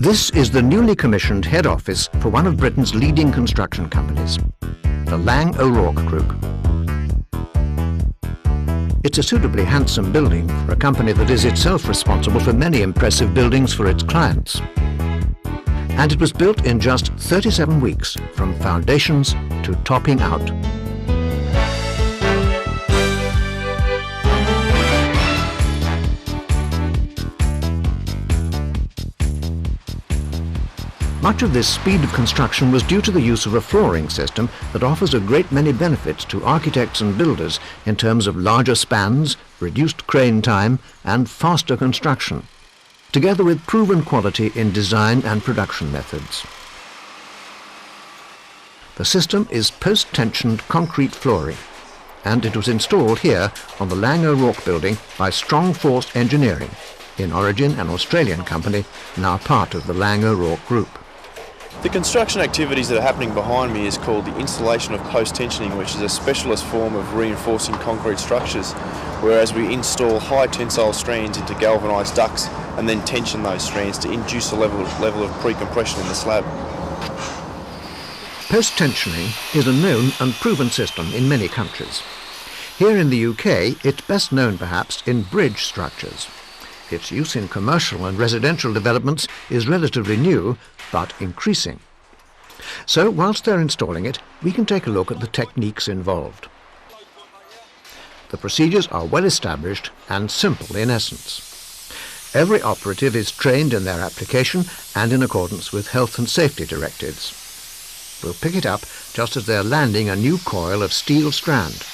This is the newly commissioned head office for one of Britain's leading construction companies, the Laing O'Rourke Group. It's a suitably handsome building for a company that is itself responsible for many impressive buildings for its clients. And it was built in just 37 weeks, from foundations to topping out. Much of this speed of construction was due to the use of a flooring system that offers a great many benefits to architects and builders in terms of larger spans, reduced crane time and faster construction, together with proven quality in design and production methods. The system is post-tensioned concrete flooring, and it was installed here on the Laing O'Rourke building by Strongforce Engineering, in origin an Australian company, now part of the Laing O'Rourke Group. The construction activities that are happening behind me is called the installation of post-tensioning, which is a specialist form of reinforcing concrete structures, whereas we install high tensile strands into galvanised ducts and then tension those strands to induce a level of pre-compression in the slab. Post-tensioning is a known and proven system in many countries. Here in the UK, it's best known perhaps in bridge structures. Its use in commercial and residential developments is relatively new, but increasing. So, whilst they're installing it, we can take a look at the techniques involved. The procedures are well established and simple in essence. Every operative is trained in their application and in accordance with health and safety directives. We'll pick it up just as they're landing a new coil of steel strand.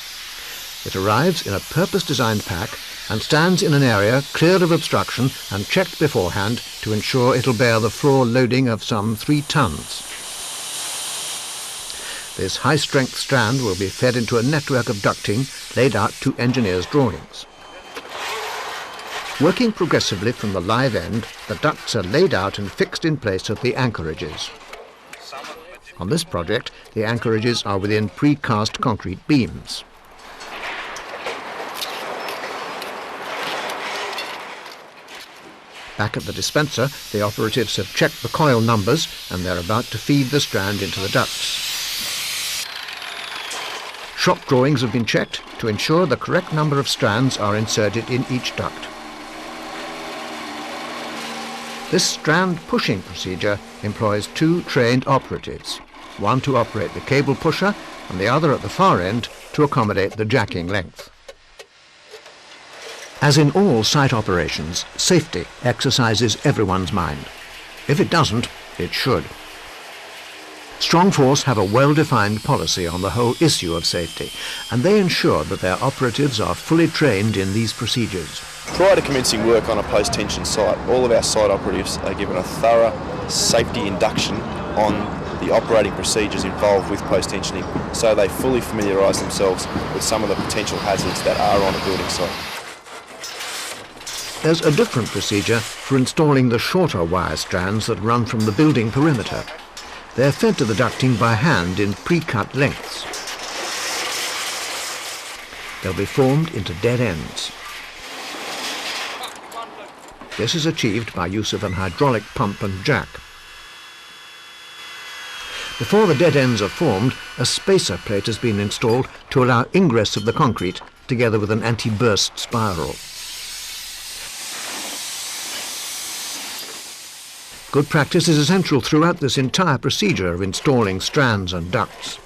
It arrives in a purpose-designed pack and stands in an area cleared of obstruction and checked beforehand to ensure it'll bear the floor loading of some 3 tons. This high-strength strand will be fed into a network of ducting laid out to engineers' drawings. Working progressively from the live end, the ducts are laid out and fixed in place at the anchorages. On this project, the anchorages are within precast concrete beams. Back at the dispenser, the operatives have checked the coil numbers and they're about to feed the strand into the ducts. Shop drawings have been checked to ensure the correct number of strands are inserted in each duct. This strand pushing procedure employs 2 trained operatives, one to operate the cable pusher and the other at the far end to accommodate the jacking length. As in all site operations, safety exercises everyone's mind. If it doesn't, it should. Strongforce have a well-defined policy on the whole issue of safety, and they ensure that their operatives are fully trained in these procedures. Prior to commencing work on a post-tension site, all of our site operatives are given a thorough safety induction on the operating procedures involved with post-tensioning, so they fully familiarise themselves with some of the potential hazards that are on a building site. There's a different procedure for installing the shorter wire strands that run from the building perimeter. They're fed to the ducting by hand in pre-cut lengths. They'll be formed into dead ends. This is achieved by use of an hydraulic pump and jack. Before the dead ends are formed, a spacer plate has been installed to allow ingress of the concrete, together with an anti-burst spiral. Good practice is essential throughout this entire procedure of installing strands and ducts.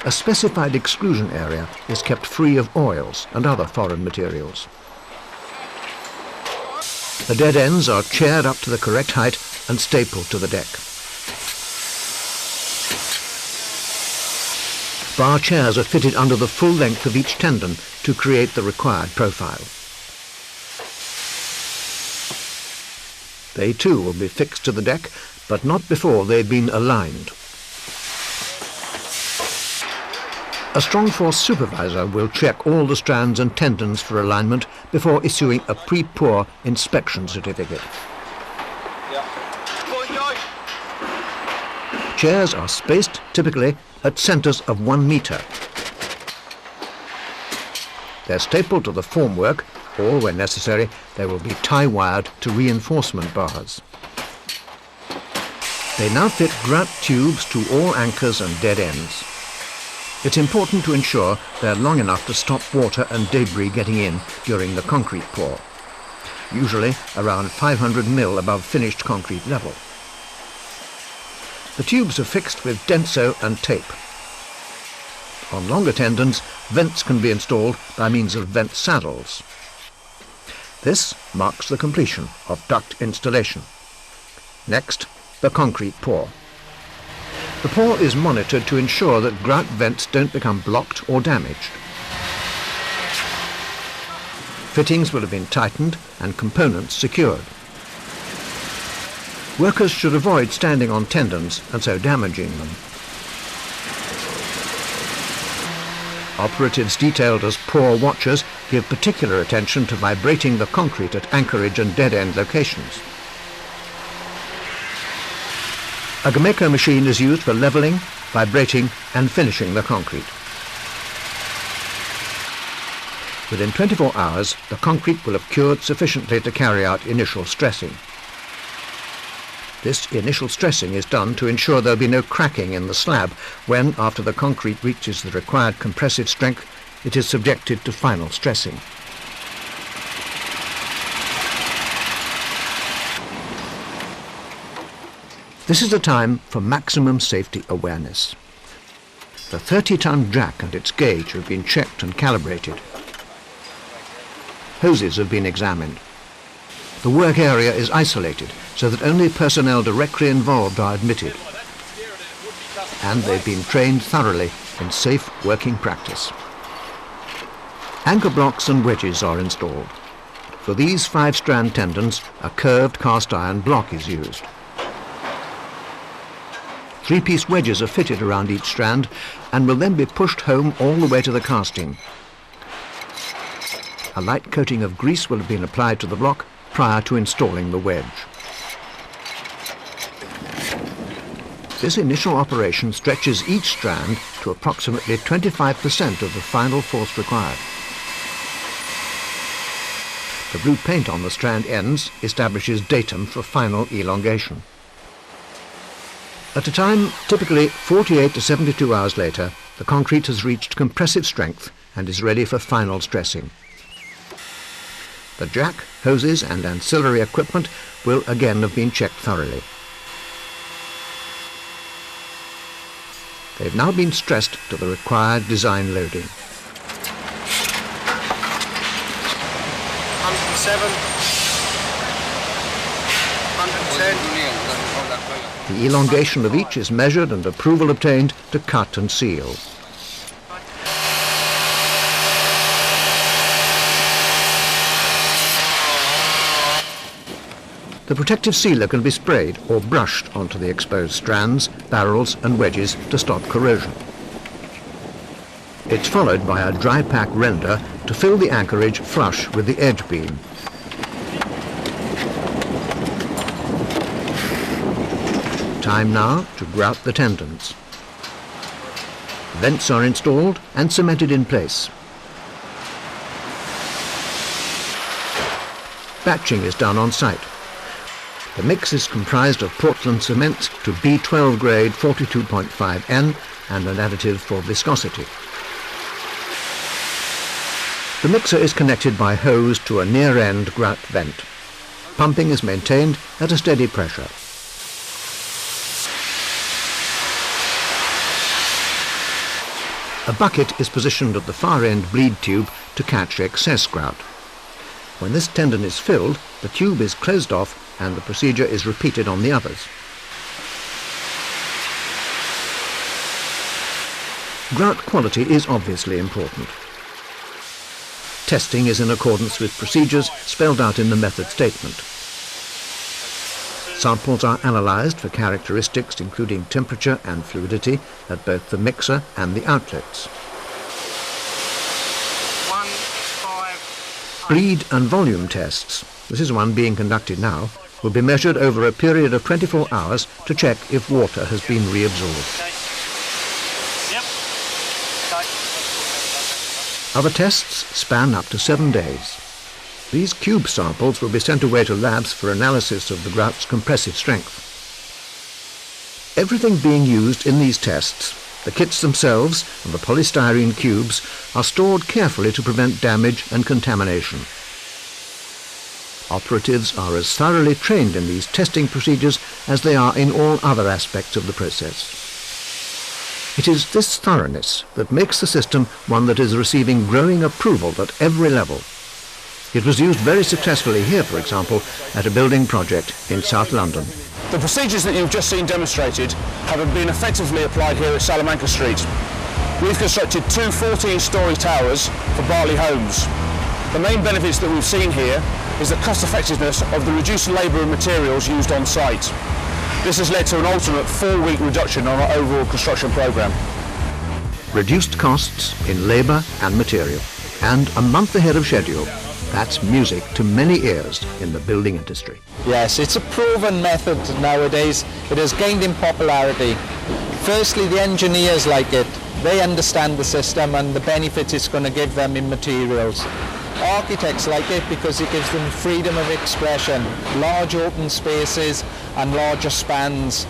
A specified exclusion area is kept free of oils and other foreign materials. The dead ends are chaired up to the correct height and stapled to the deck. Bar chairs are fitted under the full length of each tendon to create the required profile. They too will be fixed to the deck, but not before they've been aligned. A Strongforce supervisor will check all the strands and tendons for alignment before issuing a pre-pour inspection certificate. Chairs are spaced typically at centres of 1 metre. They're stapled to the formwork, or, when necessary, they will be tie-wired to reinforcement bars. They now fit grout tubes to all anchors and dead ends. It's important to ensure they're long enough to stop water and debris getting in during the concrete pour, usually around 500 mil above finished concrete level. The tubes are fixed with denso and tape. On longer tendons, vents can be installed by means of vent saddles. This marks the completion of duct installation. Next, the concrete pour. The pour is monitored to ensure that grout vents don't become blocked or damaged. Fittings will have been tightened and components secured. Workers should avoid standing on tendons and so damaging them. Operatives detailed as pour watchers give particular attention to vibrating the concrete at anchorage and dead-end locations. A Gameco machine is used for levelling, vibrating and finishing the concrete. Within 24 hours, the concrete will have cured sufficiently to carry out initial stressing. This initial stressing is done to ensure there will be no cracking in the slab when, after the concrete reaches the required compressive strength, it is subjected to final stressing. This is a time for maximum safety awareness. The 30-ton jack and its gauge have been checked and calibrated. Hoses have been examined. The work area is isolated so that only personnel directly involved are admitted. And they've been trained thoroughly in safe working practice. Anchor blocks and wedges are installed. For these 5-strand tendons, a curved cast iron block is used. 3-piece wedges are fitted around each strand and will then be pushed home all the way to the casting. A light coating of grease will have been applied to the block prior to installing the wedge. This initial operation stretches each strand to approximately 25% of the final force required. The blue paint on the strand ends establishes datum for final elongation. At a time typically 48 to 72 hours later, the concrete has reached compressive strength and is ready for final stressing. The jack, hoses and ancillary equipment will again have been checked thoroughly. They've now been stressed to the required design loading. 107, 110. The elongation of each is measured and approval obtained to cut and seal. The protective sealer can be sprayed or brushed onto the exposed strands, barrels and wedges to stop corrosion. It's followed by a dry pack render to fill the anchorage flush with the edge beam. Time now to grout the tendons. Vents are installed and cemented in place. Batching is done on site. The mix is comprised of Portland cement to B12 grade 42.5N and an additive for viscosity. The mixer is connected by hose to a near-end grout vent. Pumping is maintained at a steady pressure. A bucket is positioned at the far end bleed tube to catch excess grout. When this tendon is filled, the tube is closed off and the procedure is repeated on the others. Grout quality is obviously important. Testing is in accordance with procedures spelled out in the method statement. Samples are analysed for characteristics including temperature and fluidity at both the mixer and the outlets. Bleed and volume tests, this is one being conducted now, will be measured over a period of 24 hours to check if water has been reabsorbed. Other tests span up to 7 days. These cube samples will be sent away to labs for analysis of the grout's compressive strength. Everything being used in these tests, the kits themselves and the polystyrene cubes, are stored carefully to prevent damage and contamination. Operatives are as thoroughly trained in these testing procedures as they are in all other aspects of the process. It is this thoroughness that makes the system one that is receiving growing approval at every level. It was used very successfully here, for example, at a building project in South London. The procedures that you've just seen demonstrated have been effectively applied here at Salamanca Street. We've constructed two 14-storey towers for Barley Homes. The main benefits that we've seen here is the cost effectiveness of the reduced labour and materials used on site. This has led to an ultimate 4-week reduction on our overall construction programme. Reduced costs in labour and material, and a month ahead of schedule. That's music to many ears in the building industry. Yes, it's a proven method nowadays. It has gained in popularity. Firstly, the engineers like it. They understand the system and the benefits it's going to give them in materials. Architects like it because it gives them freedom of expression, large open spaces and larger spans.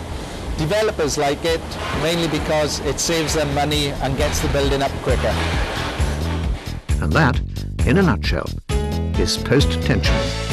Developers like it mainly because it saves them money and gets the building up quicker. And that, in a nutshell, is post-tensioning.